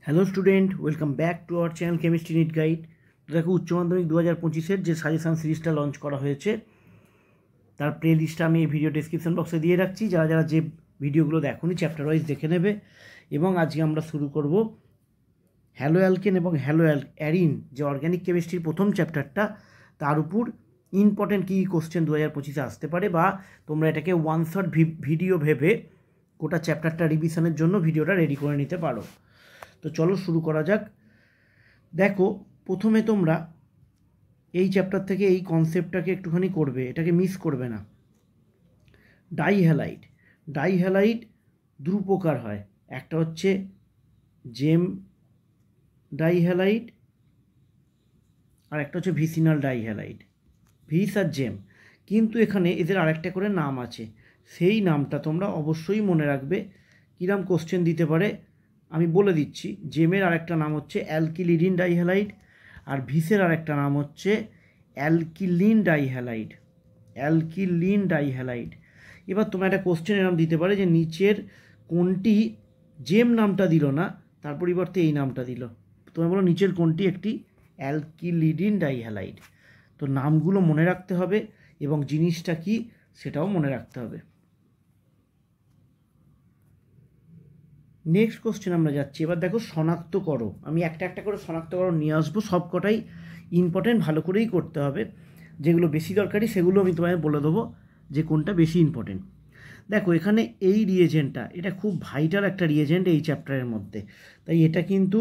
Hello student, welcome back to our channel chemistry NEET guide. তো দেখো, উচ্চ মাধ্যমিক 2025-এর যে সাজেশান সিরিজটা লঞ্চ করা হয়েছে তার প্লে লিস্টটা আমি এই ভিডিও ডেসক্রিপশন বক্সে দিয়ে রাখছি। যারা যারা যে ভিডিওগুলো দেখোনি চ্যাপ্টার ওয়াইজ দেখে নেবে। এবং আজকে আমরা শুরু করব হ্যালো অ্যালকেন এবং হ্যালো অ্যারিন, যে অর্গ্যানিক কেমিস্ট্রির প্রথম চ্যাপ্টারটা, তার উপর ইম্পর্টেন্ট কী কোশ্চেন 2025-এ আসতে পারে, বা তোমরা এটাকে ওয়ান শট ভিডিও ভেবে গোটা চ্যাপ্টারটা রিভিশনের জন্য ভিডিওটা রেডি করে নিতে পারো। তো চলো শুরু করা যাক। দেখো, প্রথমে তোমরা এই চ্যাপ্টার থেকে এই কনসেপ্টটাকে একটুখানি করবে, এটাকে মিস করবে না। ডাইহ্যালাইড দু প্রকার হয়, একটা হচ্ছে জেম ডাইহ্যালাইড আর একটা হচ্ছে ভিসিনাল ডাইহ্যালাইড, ভিস আর জেম। কিন্তু এখানে এদের আরেকটা করে নাম আছে, সেই নামটা তোমরা অবশ্যই মনে রাখবে। কিরম কোশ্চেন দিতে পারে আমি বলে দিচ্ছি। জেমের আরেকটা নাম হচ্ছে অ্যালকিলিডিন ডাইহ্যালাইড, আর ভিসের আরেকটা নাম হচ্ছে অ্যালকিলিন ডাইহ্যালাইড। এবার তোমরা একটা কোশ্চেন এরকম দিতে পারে যে নিচের কোনটি জেম নামটা দিল না, তার পরিবর্তে এই নামটা দিল। তোমরা বলো নিচের কোনটি একটি অ্যালকিলিডিন ডাইহ্যালাইড। তো নামগুলো মনে রাখতে হবে এবং জিনিসটা কি সেটাও মনে রাখতে হবে। নেক্সট কোশ্চেন আমরা যাচ্ছি। এবার দেখো, শনাক্ত করো। আমি একটা একটা করে শনাক্তকরণ নিয়ে আসবো, সবকটাই ইম্পর্টেন্ট, ভালো করেই করতে হবে। যেগুলো বেশি দরকারি সেগুলো আমি তোমায় বলে দেবো যে কোনটা বেশি ইম্পর্টেন্ট। দেখো, এখানে এই রিয়েজেন্টটা, এটা খুব ভাইটাল একটা রিয়েজেন্ট এই চ্যাপ্টারের মধ্যে, তাই এটা কিন্তু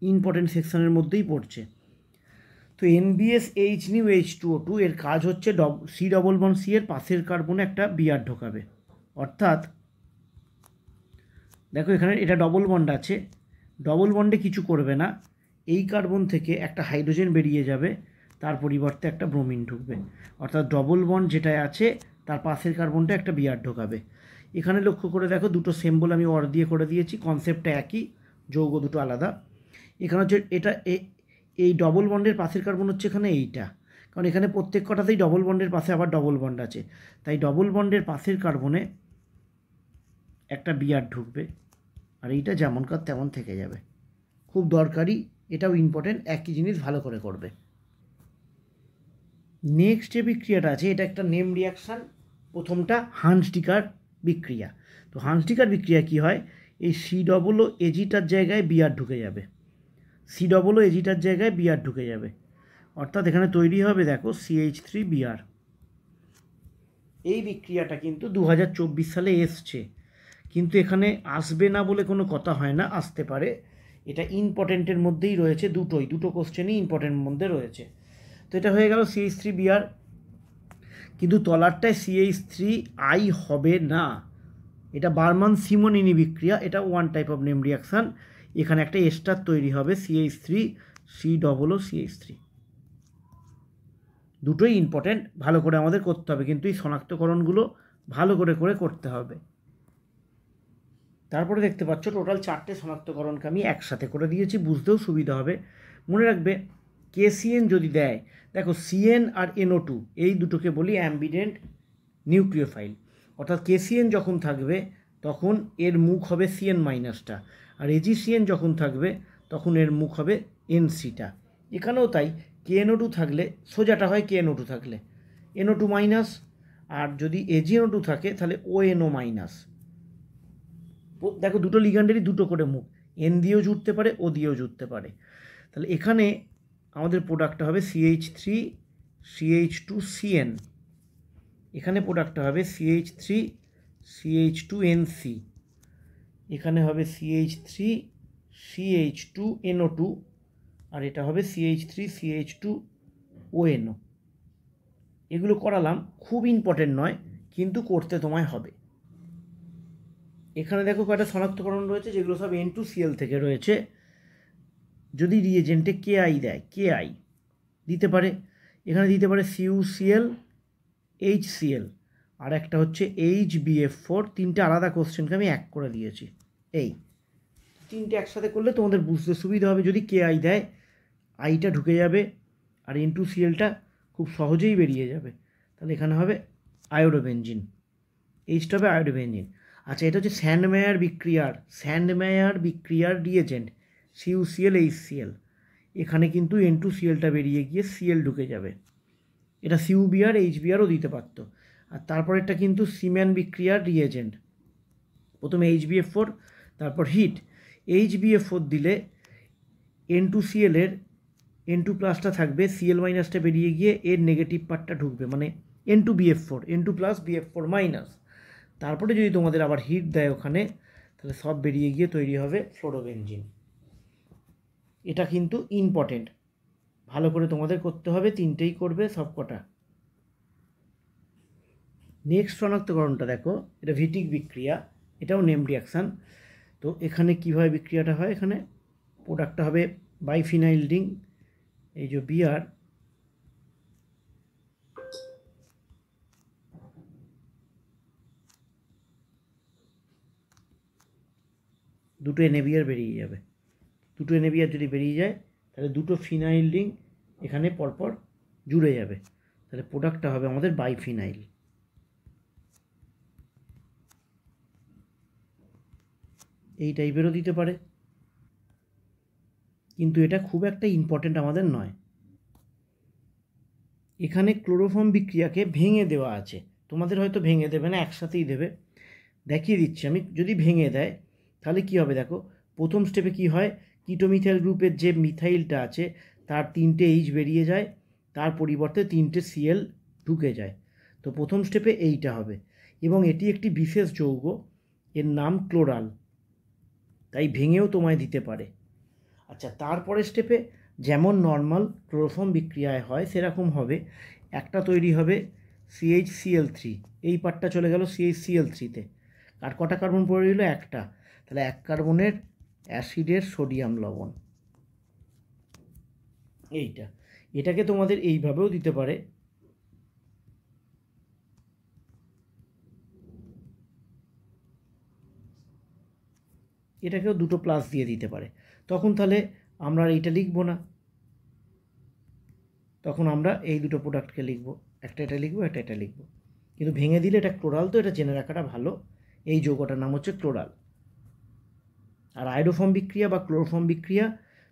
ইম্পর্টেন্ট সেকশনের মধ্যেই পড়ছে। তো NbSH2O2 এর কাজ হচ্ছে C++ এর পাশের কার্বনে একটা বিআর ঢোকাবে। অর্থাৎ দেখো, এখানে এটা ডবল বন্ড আছে, ডবল বন্ডে কিছু করবে না, এই কার্বন থেকে একটা হাইড্রোজেন বেরিয়ে যাবে, তার পরিবর্তে একটা ব্রোমিন ঢুকবে। অর্থাৎ ডবল বন্ড যেটা আছে তার পাশের কার্বনটা একটা বিআর ঢোকাবে। এখানে লক্ষ্য করে দেখো, দুটো সিম্বল আমি অর দিয়ে করে দিয়েছি, কনসেপ্টটা একই, যৌগ দুটো আলাদা। এখানে হচ্ছে এটা এই ডবল বন্ডের পাশের কার্বন হচ্ছে এখানে এইটা, কারণ এখানে প্রত্যেক কটাতেই ডবল বন্ডের পাশে আবার ডবল বন্ড আছে, তাই ডবল বন্ডের পাশের কার্বনে একটা বিআর ঢুকবে, আর এইটা যেমনকার তেমন থেকে যাবে। খুব দরকারি, এটাও ইম্পর্টেন্ট, একই জিনিস ভালো করে করবে। নেক্সট যে বিক্রিয়াটা আছে, এটা একটা নেম রিয়াকশান। প্রথমটা হান্সডিকার বিক্রিয়া। তো হান্সডিকার বিক্রিয়া কি হয়, এই C+Ag জায়গায় বিআর ঢুকে যাবে, C+Ag জায়গায় বিআর ঢুকে যাবে। অর্থাৎ এখানে তৈরি হবে দেখো CH3Br। এই বিক্রিয়াটা কিন্তু 2024 সালে এসছে, কিন্তু এখানে আসবে না বলে কোনো কথা হয় না, আসতে পারে। এটা ইম্পর্টেন্টের মধ্যেই রয়েছে, দুটো কোশ্চেনই ইম্পর্টেন্টের মধ্যে রয়েছে। তো এটা হয়ে গেল CH3Br, কিন্তু তলারটায় CH3I হবে না। এটা বার্মান সিমোনিনি বিক্রিয়া, এটা one type of name reaction. এখানে একটা এস্টার তৈরি হবে CH3 COOCH3। দুটোই ইম্পর্টেন্ট, ভালো করে আমাদের করতে হবে, কিন্তু এই শনাক্তকরণগুলো ভালো করে করতে হবে। তারপরে দেখতে পাচ্ছ টোটাল 4টে শনাক্তকরণকে আমি একসাথে করে দিয়েছি, বুঝতেও সুবিধা হবে। মনে রাখবে, KCN যদি দেয়, দেখো CN আর NO2 এই দুটোকে বলি অ্যাম্বিডেন্ট নিউক্লিওফাইল। অর্থাৎ KCN যখন থাকবে তখন এর মুখ হবে CN-টা, আর AgCN যখন থাকবে তখন এর মুখ হবে NC-টা। এখানেও তাই, KNO2 থাকলে সোজাটা হয় KNO2 থাকলে NO2-, আর যদি AgNO2 থাকে তাহলে ONO-। দেখো, দুটো লিগ্যান্ডেরই দুটো করে মুখ, N দিয়েও জুড়তে পারে, O দিয়েও জুড়তে পারে। তাহলে এখানে আমাদের প্রোডাক্টটা হবে CH3 CH2CN, এখানে প্রোডাক্টটা হবে CH3 CH2NC, এখানে হবে CH3 CH2NO2, আর এটা হবে CH3 CH2ONO। এগুলো করালাম, খুব ইম্পর্টেন্ট নয়, কিন্তু করতে তোমায় হবে। এখানে দেখো কয়েকটা শনাক্তকরণ রয়েছে, যেগুলো সব N2Cl থেকে রয়েছে। যদি রিয়েজেন্টে KI দেয়, KI দিতে পারে, এখানে দিতে পারে CuCl HCl, আর একটা হচ্ছে HbF4। তিনটে আলাদা কোশ্চেনকে আমি এক করে দিয়েছি, এই তিনটে একসাথে করলে তোমাদের বুঝতে সুবিধা হবে। যদি KI দেয়, আইটা ঢুকে যাবে আর N2Clটা খুব সহজেই বেরিয়ে যাবে। তাহলে এখানে হবে আয়োডোবেনজিন, এইচটা হবে আয়োডোবেনজিন। আচ্ছা, এটা হচ্ছে স্যান্ডমেয়ার বিক্রিয়ার রিয়েজেন্ট, CuCl HCl, এখানে কিন্তু N2Clটা বেরিয়ে গিয়ে Cl ঢুকে যাবে। এটা CuBr HBrও দিতে পারত। আর তারপরেরটা কিন্তু সিম্যান বিক্রিয়ার রিয়েজেন্ট, প্রথমে HbF4 তারপর হিট, HbF4 দিলে N2Cl এর N2 প্লাসটা থাকবে, Cl মাইনাসটা বেরিয়ে গিয়ে এর নেগেটিভ পার্টটা ঢুকবে, মানে N2BF4, N2 plus BF4 minus. তারপরে যদি তোমাদের আবার হিট দেয় ওখানে, তাহলে সব বেরিয়ে গিয়ে তৈরি হবে ফ্লোরোবেনজিন। এটা কিন্তু ইম্পর্টেন্ট, ভালো করে তোমাদের করতে হবে, তিনটেই করবে সব কটা। নেক্সট শনাক্তকরণটা দেখো, এটা ভিটিক বিক্রিয়া, এটাও নেম রিয়াকশান। তো এখানে কীভাবে বিক্রিয়াটা হয়, এখানে প্রোডাক্টটা হবে বাইফিনাইল রিং, এই যে বিআর, দুটো NaBr বেরিয়ে যাবে। দুটো NaBr যদি বেরিয়ে যায় তাহলে দুটো ফিনাইল রিং এখানে পরপর জুড়ে যাবে, তাহলে প্রোডাক্টটা হবে আমাদের বাইফিনাইল। এই টাইপেরও দিতে পারে, কিন্তু এটা খুব একটা ইম্পর্টেন্ট আমাদের নয়। এখানে ক্লোরোফর্ম বিক্রিয়াকে ভেঙে দেওয়া আছে, তোমাদের হয়তো ভেঙে দেবে না, একসাথেই দেবে। দেখিয়ে দিচ্ছি আমি, যদি ভেঙে দেয় তাহলে কি হবে দেখো, প্রথম স্টেপে কি হয়, কিটোমিথাইল গ্রুপের যে মিথাইলটা আছে তার 3টে H বেরিয়ে যায়, তার পরিবর্তে 3টে Cl ঢুকে যায়। তো প্রথম স্টেপে এইটা হবে, এবং এটি একটি বিশেষ যৌগ, এর নাম ক্লোরাল, তাই ভেঙেও তোমায় দিতে পারে। আচ্ছা, তারপরে স্টেপে যেমন নর্মাল ক্লোরোফর্ম বিক্রিয়ায় হয় সেরকম হবে, একটা তৈরি হবে CHCl3, এই পার্টটা চলে গেল CHCl3তে, আর কটা কার্বন পড়ে রইল, একটা, তাহলে 1 কার্বনের অ্যাসিডের সোডিয়াম লবণ, এইটা। এটাকে তোমাদের এইভাবেও দিতে পারে, এটাকেও দুটো প্লাস দিয়ে দিতে পারে। তখন তাহলে আমরা এইটা লিখব না, তখন আমরা এই দুটো প্রোডাক্টকে লিখব, একটা এটা লিখব, একটা এটা লিখব। কিন্তু ভেঙে দিলে এটা ক্লোরাল, তো এটা জেনে রাখাটা ভালো, এই যৌগটার নাম হচ্ছে ক্লোরাল। আর আয়োডোফর্ম বিক্রিয়া বা ক্লোরোফর্ম বিক্রিয়া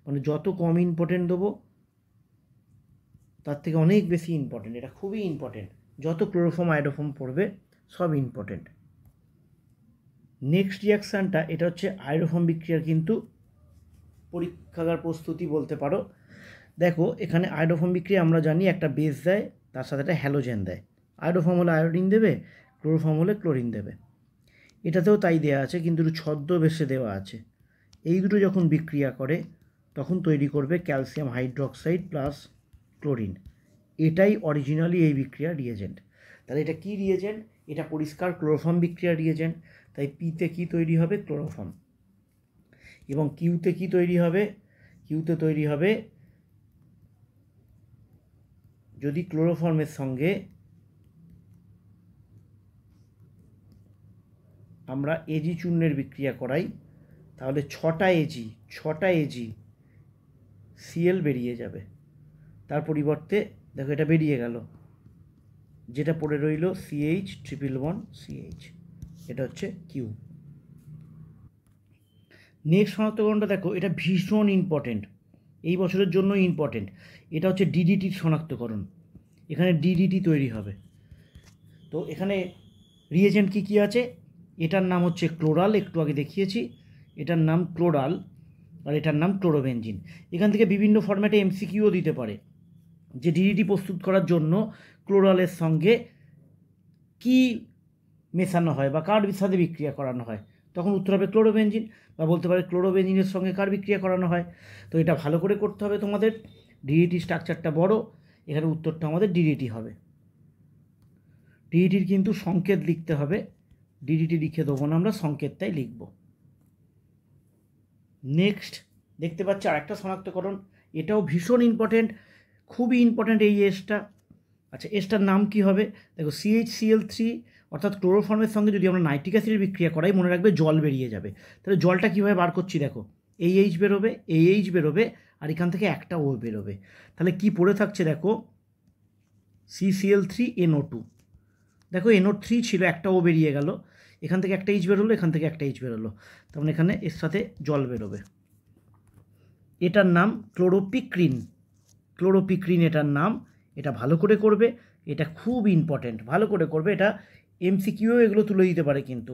মানে যত কম ইম্পর্টেন্ট দেবো তার থেকে অনেক বেশি ইম্পর্টেন্ট, এটা খুবই ইম্পর্টেন্ট, যত ক্লোরোফর্ম আয়োডোফর্ম পড়বে সব ইম্পর্টেন্ট। নেক্সট রিয়াকশানটা, এটা হচ্ছে আয়োডোফর্ম বিক্রিয়ার কিন্তু পরীক্ষাগার প্রস্তুতি বলতে পারো। দেখো এখানে আয়োডোফর্ম বিক্রিয়া আমরা জানি একটা বেস দেয়, তার সাথে একটা হ্যালোজেন দেয়। আয়োডোফর্ম হলে আয়োডিন দেবে, ক্লোরোফর্ম হলে ক্লোরিন দেবে। এটাতেও তাই দেওয়া আছে, কিন্তু একটু ছদ্মবেশে দেওয়া আছে। এই দুটো যখন বিক্রিয়া করে তখন তৈরি করবে ক্যালসিয়াম হাইড্রোক্সাইড প্লাস ক্লোরিন, এটাই অরিজিনালি এই বিক্রিয়ার রিয়েজেন্ট। তাহলে এটা কি রিয়েজেন্ট, এটা পরিষ্কার ক্লোরোফর্ম বিক্রিয়ার রিয়েজেন্ট, তাই পিতে কি তৈরি হবে, ক্লোরোফর্ম। এবং কিউতে কি তৈরি হবে, কিউতে তৈরি হবে, যদি ক্লোরোফর্মের সঙ্গে আমরা এজি চূর্ণের বিক্রিয়া করাই তাহলে 6টা এজি Cl বেরিয়ে যাবে, তার পরিবর্তে দেখো এটা বেরিয়ে গেল, যেটা পড়ে রইল CH111CH, এটা হচ্ছে কিউ। নেক্সট শনাক্তকরণটা দেখো, এটা ভীষণ ইম্পর্টেন্ট, এই বছরের জন্য ইম্পর্টেন্ট, এটা হচ্ছে ডিডিটির শনাক্তকরণ। এখানে ডিডিটি তৈরি হবে। তো এখানে রিয়েজেন্ট কী কী আছে, এটার নাম হচ্ছে ক্লোরাল, একটু আগে দেখিয়েছি, এটার নাম ক্লোরাল, আর এটার নাম ক্লোরোবেনজিন। এখান থেকে বিভিন্ন ফরম্যাটে MCQও দিতে পারে, যে ডিডিটি প্রস্তুত করার জন্য ক্লোরালের সঙ্গে কি মেশানো হয় বা কার সাথে বিক্রিয়া করানো হয়, তখন উত্তর হবে ক্লোরোবেনজিন, বা বলতে পারে ক্লোরোবেনজিনের সঙ্গে কার বিক্রিয়া করানো হয়। তো এটা ভালো করে করতে হবে তোমাদের, ডিডিটি স্ট্রাকচারটা বড়, এখানে উত্তরটা আমাদের ডিডিটি হবে। ডিডিটির কিন্তু সংকেত লিখতে হবে, ডিডিটি লিখে দেবো না আমরা, সংকেতটাই লিখব। নেক্সট দেখতে পাচ্ছি আরেকটা শনাক্তকরণ, এটাও ভীষণ ইম্পর্টেন্ট, খুবই ইম্পর্টেন্ট এই এসটা। আচ্ছা, এসটার নাম কি হবে, দেখো CHCl3, অর্থাৎ ক্লোরোফর্মের সঙ্গে যদি আমরা নাইট্রিক অ্যাসিডের বিক্রিয়া করাই, মনে রাখবে জল বেরিয়ে যাবে। তাহলে জলটা কীভাবে বার করছি দেখো, এইচ বেরোবে, এইচ বেরোবে, আর এখান থেকে একটা ও বেরোবে, তাহলে কি পড়ে থাকছে দেখো, CCl3NO2, দেখো NO3 ছিল, একটা ও বেরিয়ে গেল, এখান থেকে একটা এইচ বেরোলো, এখান থেকে একটা এইচ বেরোলো, তার মানে এখানে এর সাথে জল বেরোবে। এটার নাম ক্লোরোপিক্রিন এটার নাম। এটা ভালো করে করবে, এটা খুব ইম্পর্টেন্ট, ভালো করে করবে। এটা এমসিকিউ এগুলো তুলে দিতে পারে কিন্তু,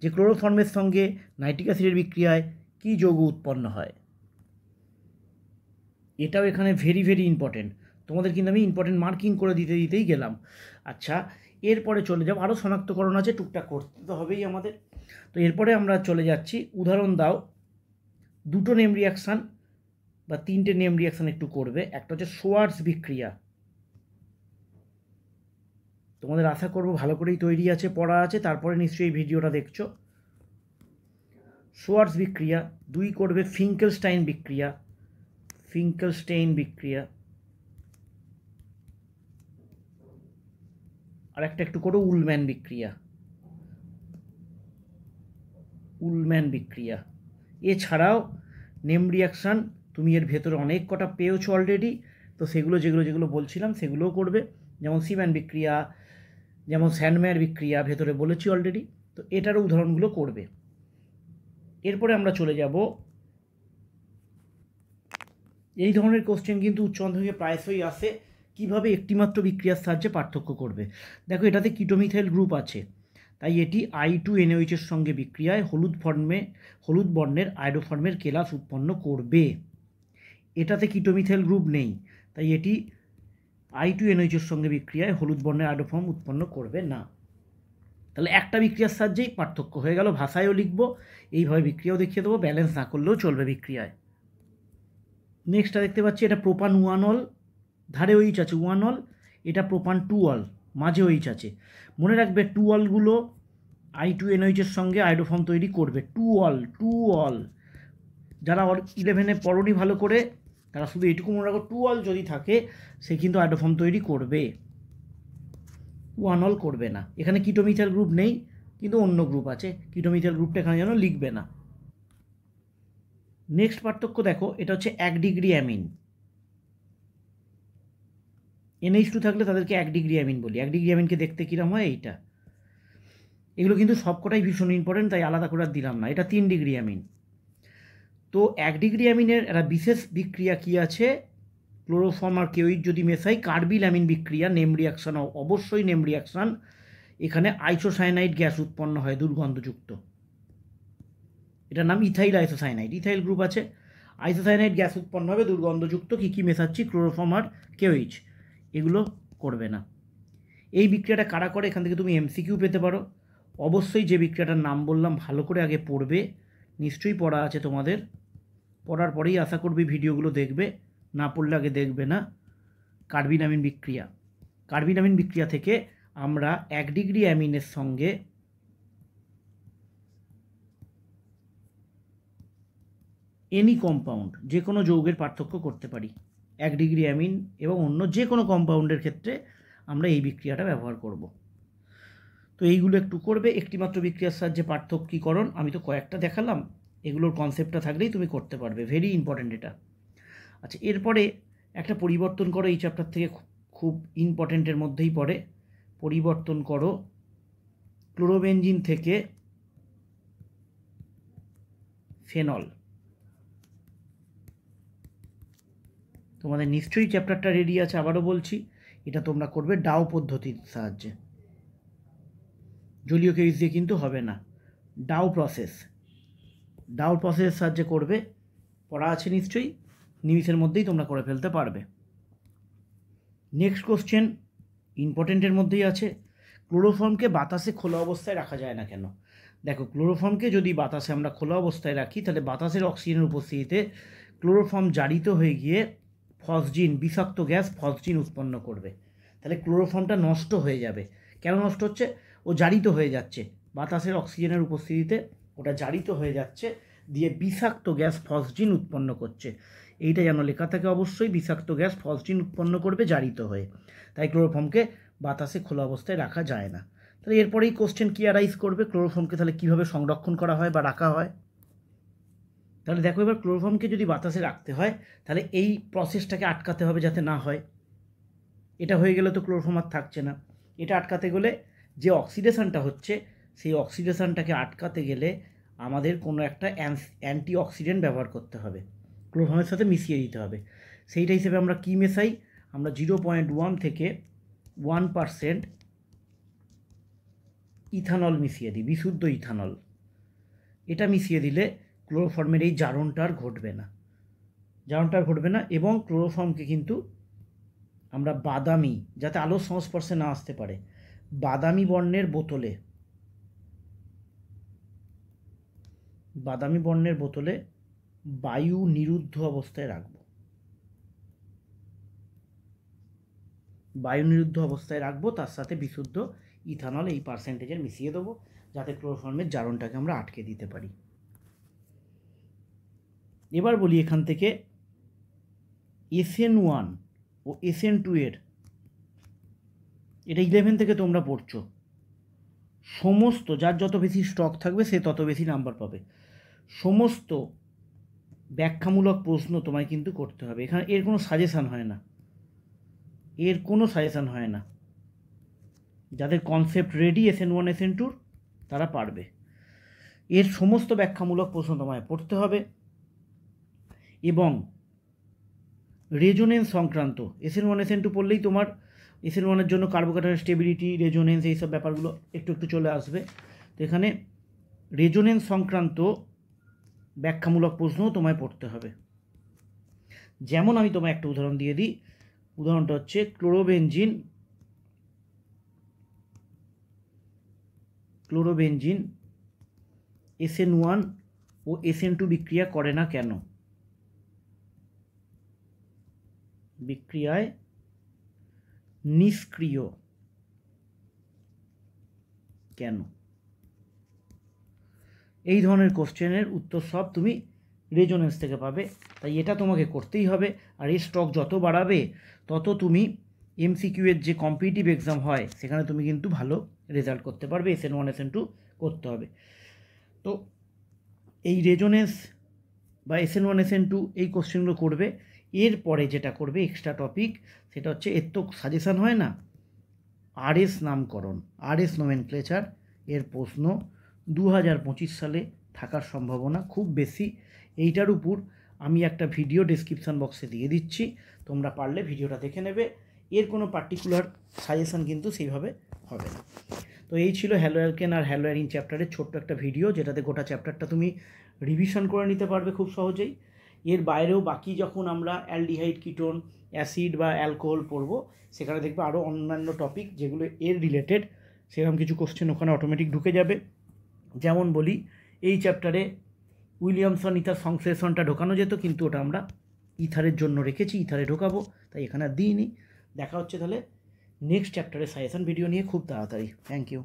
যে ক্লোরোফর্মের সঙ্গে নাইট্রিক অ্যাসিডের বিক্রিয়ায় কী যৌগ উৎপন্ন হয়। এটাও এখানে ভেরি ভেরি ইম্পর্টেন্ট। তোমাদের কিন্তু আমি ইম্পর্টেন্ট মার্কিং করে দিতেই গেলাম। আচ্ছা, এরপরে চলে যাব, আরও শনাক্তকরণ আছে, টুকটাক করতে তো হবেই আমাদের। তো এরপরে আমরা চলে যাচ্ছি, উদাহরণ দাও। দুটো নেম রিয়াকশান বা তিনটে নেম রিয়াকশান একটু করবে। একটা হচ্ছে সোয়ার্টস বিক্রিয়া। তোমাদের আশা করব ভালো করেই তৈরি আছে, পড়া আছে, তারপরে নিশ্চয়ই এই ভিডিওটা দেখছো। সোয়ার্টস বিক্রিয়া। দুই করবে ফিঙ্কেলস্টাইন বিক্রিয়া। আর একটা একটু করো উলম্যান বিক্রিয়া। এছাড়াও নেম রিয়াকশান তুমি এর ভেতরে অনেক কটা পেয়েছো অলরেডি। তো সেগুলো যেগুলো বলছিলাম সেগুলোও করবে, যেমন সিম্যান বিক্রিয়া, যেমন স্যান্ডম্যার বিক্রিয়া ভেতরে বলেছি অলরেডি। তো এটারও উদাহরণগুলো করবে। এরপরে আমরা চলে যাব, এই ধরনের কোশ্চেন কিন্তু উচ্চ মাধ্যমিকে প্রায়শই আসে, কিভাবে একটিমাত্র বিক্রিয়ার সাহায্যে পার্থক্য করবে। দেখো, এটাতে কিটোমিথাইল গ্রুপ আছে, তাই এটি I2NaOH এর সঙ্গে বিক্রিয়ায় হলুদ বর্ণের আয়োডোফর্মের কেলাস উৎপন্ন করবে। এটাতে কিটোমিথাইল গ্রুপ নেই, তাই এটি I2NaOH এর সঙ্গে বিক্রিয়ায় হলুদ বর্ণের আয়োডোফর্ম উৎপন্ন করবে না। তাহলে একটা বিক্রিয়ার সাহায্যেই পার্থক্য হয়ে গেল। ভাষায়ও লিখবো, এইভাবে বিক্রিয়াও দেখিয়ে দেবো, ব্যালেন্স না করলেও চলবে বিক্রিয়ায়। নেক্সটটা দেখতে পাচ্ছি, এটা প্রোপান 1 ধারে OH আছে 1 এটা প্রোপান 2 মাঝে OH আছে। মনে রাখবে 2 I2NaOH এর সঙ্গে আয়োডোফর্ম তৈরি করবে। 2 যারা 11-এ পড়নি ভালো করে, তারা শুধু এইটুকু মনে রাখো, 2 যদি থাকে সে কিন্তু আয়োডোফর্ম তৈরি করবে, 1 করবে না। এখানে কিটোমিথাইল গ্রুপ নেই, কিন্তু অন্য গ্রুপ আছে। কিটোমিথাইল গ্রুপটা এখানে যেন লিখবে না। নেক্সট পার্থক্য দেখো, এটা হচ্ছে 1 ডিগ্রি অ্যামিন। NH2 থাকলে তাদেরকে 1 ডিগ্রি অ্যামিন বলি। 1 ডিগ্রি অ্যামিনকে দেখতে কীরকম হয় এইটা। এগুলো কিন্তু সবকটাই ভীষণ ইম্পর্টেন্ট, তাই আলাদা করে দিলাম না। এটা 3 ডিগ্রি অ্যামিন। তো 1 ডিগ্রি অ্যামিনের একটা বিশেষ বিক্রিয়া কি আছে, ক্লোরোফর্ম আর কেওইচ যদি মেশাই, কার্বিল অ্যামিন বিক্রিয়া, নেম রিয়াকশান, অবশ্যই নেম রিয়াকশান। এখানে আইসোসায়ানাইড গ্যাস উৎপন্ন হয় দুর্গন্ধযুক্ত, এটার নাম ইথাইল আইসোসায়ানাইড। ইথাইল গ্রুপ আছে, আইসোসায়ানাইড গ্যাস উৎপন্ন হবে দুর্গন্ধযুক্ত। কী মেশাচ্ছি, ক্লোরোফর্ম আর কেওইচ। এগুলো করবে না। এই বিক্রিয়াটা কারা করে, এখান থেকে তুমি এমসিকিউ পেতে পারো। অবশ্যই যে বিক্রিয়াটার নাম বললাম ভালো করে আগে পড়বে, নিশ্চয়ই পড়া আছে তোমাদের। পড়ার পরেই আশা করবি ভিডিওগুলো দেখবে, না পড়লে আগে দেখবে না। কার্বিন অ্যামিন বিক্রিয়া থেকে আমরা 1 ডিগ্রি অ্যামিনের সঙ্গে এনি কম্পাউন্ড, যে কোনো যৌগের পার্থক্য করতে পারি। 1 ডিগ্রি অ্যামিন এবং অন্য যে কোনো কম্পাউন্ডের ক্ষেত্রে আমরা এই বিক্রিয়াটা ব্যবহার করব। তো এইগুলো একটু করবে। একটিমাত্র বিক্রিয়ার সাহায্যে পার্থক্যীকরণ আমি তো কয়েকটা দেখালাম, এগুলোর কনসেপ্টটা থাকলেই তুমি করতে পারবে। ভেরি ইম্পর্ট্যান্ট এটা। আচ্ছা, এরপরে একটা পরিবর্তন করো, এই চ্যাপ্টার থেকে খুব ইম্পর্ট্যান্টের মধ্যেই পড়ে। পরিবর্তন করো ক্লোরোবেনজিন থেকে ফেনল। তোমাদের নিশ্চয়ই চ্যাপ্টারটা রেডি আছে, আবারও বলছি, এটা তোমরা করবে ডাও পদ্ধতির সাহায্যে। জলীয় কেস দিয়ে কিন্তু হবে না, ডাও প্রসেসের সাহায্যে করবে। পড়া আছে নিশ্চয়ই, নিমিষের মধ্যেই তোমরা করে ফেলতে পারবে। নেক্সট কোশ্চেন ইম্পর্টেন্টের মধ্যেই আছে, ক্লোরোফর্মকে বাতাসে খোলা অবস্থায় রাখা যায় না কেন। দেখো, ক্লোরোফর্মকে যদি বাতাসে আমরা খোলা অবস্থায় রাখি, তাহলে বাতাসের অক্সিজেনের উপস্থিতিতে ক্লোরোফর্ম জারিত হয়ে গিয়ে বিষাক্ত গ্যাস ফসজিন উৎপন্ন করবে। তাহলে ক্লোরোফর্মটা নষ্ট হয়ে যাবে। কেন নষ্ট হচ্ছে, ও জারিত হয়ে যাচ্ছে, বাতাসের অক্সিজেনের উপস্থিতিতে ওটা জারিত হয়ে যাচ্ছে, দিয়ে বিষাক্ত গ্যাস ফসজিন উৎপন্ন করছে। এইটা যেন লেখা থাকে অবশ্যই, বিষাক্ত গ্যাস ফসজিন উৎপন্ন করবে জারিত হয়ে। তাই ক্লোরোফর্মকে বাতাসে খোলা অবস্থায় রাখা যায় না। তাহলে এরপরেই কোশ্চেন কি অ্যারাইজ করবে, ক্লোরোফর্মকে তাহলে কীভাবে সংরক্ষণ করা হয় বা রাখা হয়। তাহলে দেখো, এবার ক্লোরোফর্মকে যদি বাতাসে রাখতে হয়, তাহলে এই প্রসেসটাকে আটকাতে হবে যাতে না হয়। এটা হয়ে গেলে তো ক্লোরোফর্ম আর থাকছে না। এটা আটকাতে গেলে যে অক্সিডেশনটা হচ্ছে, সেই অক্সিডেশনটাকে আটকাতে গেলে আমাদের কোনো একটা অ্যান্টি অক্সিডেন্ট ব্যবহার করতে হবে। ক্লোরোফর্মের সাথে মিশিয়ে দিতে হবে। সেইটা হিসেবে আমরা কি মেশাই, আমরা 0.1 থেকে 1% ইথানল মিশিয়ে দিই, বিশুদ্ধ ইথানল। এটা মিশিয়ে দিলে ক্লোরোফর্মের এই জারণটা আর ঘটবে না, এবং ক্লোরোফর্মকে কিন্তু আমরা বাদামি, যাতে আলোর সংস্পর্শে না আসতে পারে, বাদামি বর্ণের বোতলে বায়ু নিরুদ্ধ অবস্থায় রাখবো। তার সাথে বিশুদ্ধ ইথানল এই পার্সেন্টেজের মিশিয়ে দেবো, যাতে ক্লোরোফর্মের জারণটাকে আমরা আটকে দিতে পারি। এবার বলি এখান থেকে SN1 ও SN2 এর, এটা 11 থেকে তোমরা পড়ছো, সমস্ত যার যত বেশি স্টক থাকবে সে তত বেশি নাম্বার পাবে। সমস্ত ব্যাখ্যামূলক প্রশ্ন তোমায় কিন্তু করতে হবে। এখানে এর কোনো সাজেশান হয় না, যাদের কনসেপ্ট রেডি SN1 SN2 তারা পারবে। এর সমস্ত ব্যাখ্যামূলক প্রশ্ন তোমায় পড়তে হবে, এবং রেজোনেন্স সংক্রান্ত SN1 SN2 পড়লেই তোমার SN1-এর জন্য কার্বোক্যাটায়ন স্টেবিলিটি, রেজোনেন্স, এইসব ব্যাপারগুলো একটু চলে আসবে। তো এখানে রেজোনেন্স সংক্রান্ত ব্যাখ্যামূলক প্রশ্নও তোমায় পড়তে হবে। যেমন আমি তোমায় একটা উদাহরণ দিয়ে দিই, উদাহরণটা হচ্ছে ক্লোরোবেনজিন SN1 ও SN2 বিক্রিয়া করে না কেন? বিক্রিয়ায় নিষ্ক্রিয় কেন? এই ধরনের কোশ্চেনের উত্তর সব তুমি রেজোনেন্স থেকে পাবে। তাই এটা তোমাকে করতেই হবে। আর এই স্টক যত বাড়াবে তত তুমি MCQ এর যে কম্পিটিটিভ এক্সাম হয় সেখানে তুমি কিন্তু ভালো রেজাল্ট করতে পারবে। SN1 SN2 করতে হবে। তো এই রেজোনেন্স বা SN1 SN2 এই কোশ্চেনগুলো করবে। এরপরে যেটা করবে এক্সট্রা টপিক, সেটা হচ্ছে, এর তো সাজেশান হয় না, RS নামকরণ, RS নোমেনক্লেচার এর প্রশ্ন 2025 সালে থাকার সম্ভাবনা খুব বেশি। এইটার উপর আমি একটা ভিডিও ডেসক্রিপশান বক্সে দিয়ে দিচ্ছি, তোমরা পারলে ভিডিওটা দেখে নেবে। এর কোনো পার্টিকুলার সাজেশান কিন্তু সেইভাবে হবে না। তো এই ছিল হ্যালো অ্যালকেন আর হ্যালো অ্যারিন চ্যাপ্টারের ছোট্ট একটা ভিডিও, যেটাতে গোটা চ্যাপ্টারটা তুমি রিভিশন করে নিতে পারবে খুব সহজেই। এর বাইরেও বাকি যখন আমরা অ্যালডিহাইড, কিটোন, অ্যাসিড বা অ্যালকোহল পড়ব, সেখানে দেখবে আরও অন্যান্য টপিক যেগুলো এর রিলেটেড, সেরকম কিছু কোশ্চেন ওখানে অটোমেটিক ঢুকে যাবে। যেমন বলি, এই চ্যাপ্টারে উইলিয়ামসন ইথার সংশ্লেষণটা ঢোকানো যেত, কিন্তু ওটা আমরা ইথারের জন্য রেখেছি, ইথারে ঢোকাবো, তাই এখানে আর দিইনি। দেখা হচ্ছে তাহলে নেক্সট চ্যাপ্টারের সাজেশন ভিডিও নিয়ে খুব তাড়াতাড়ি। Thank you.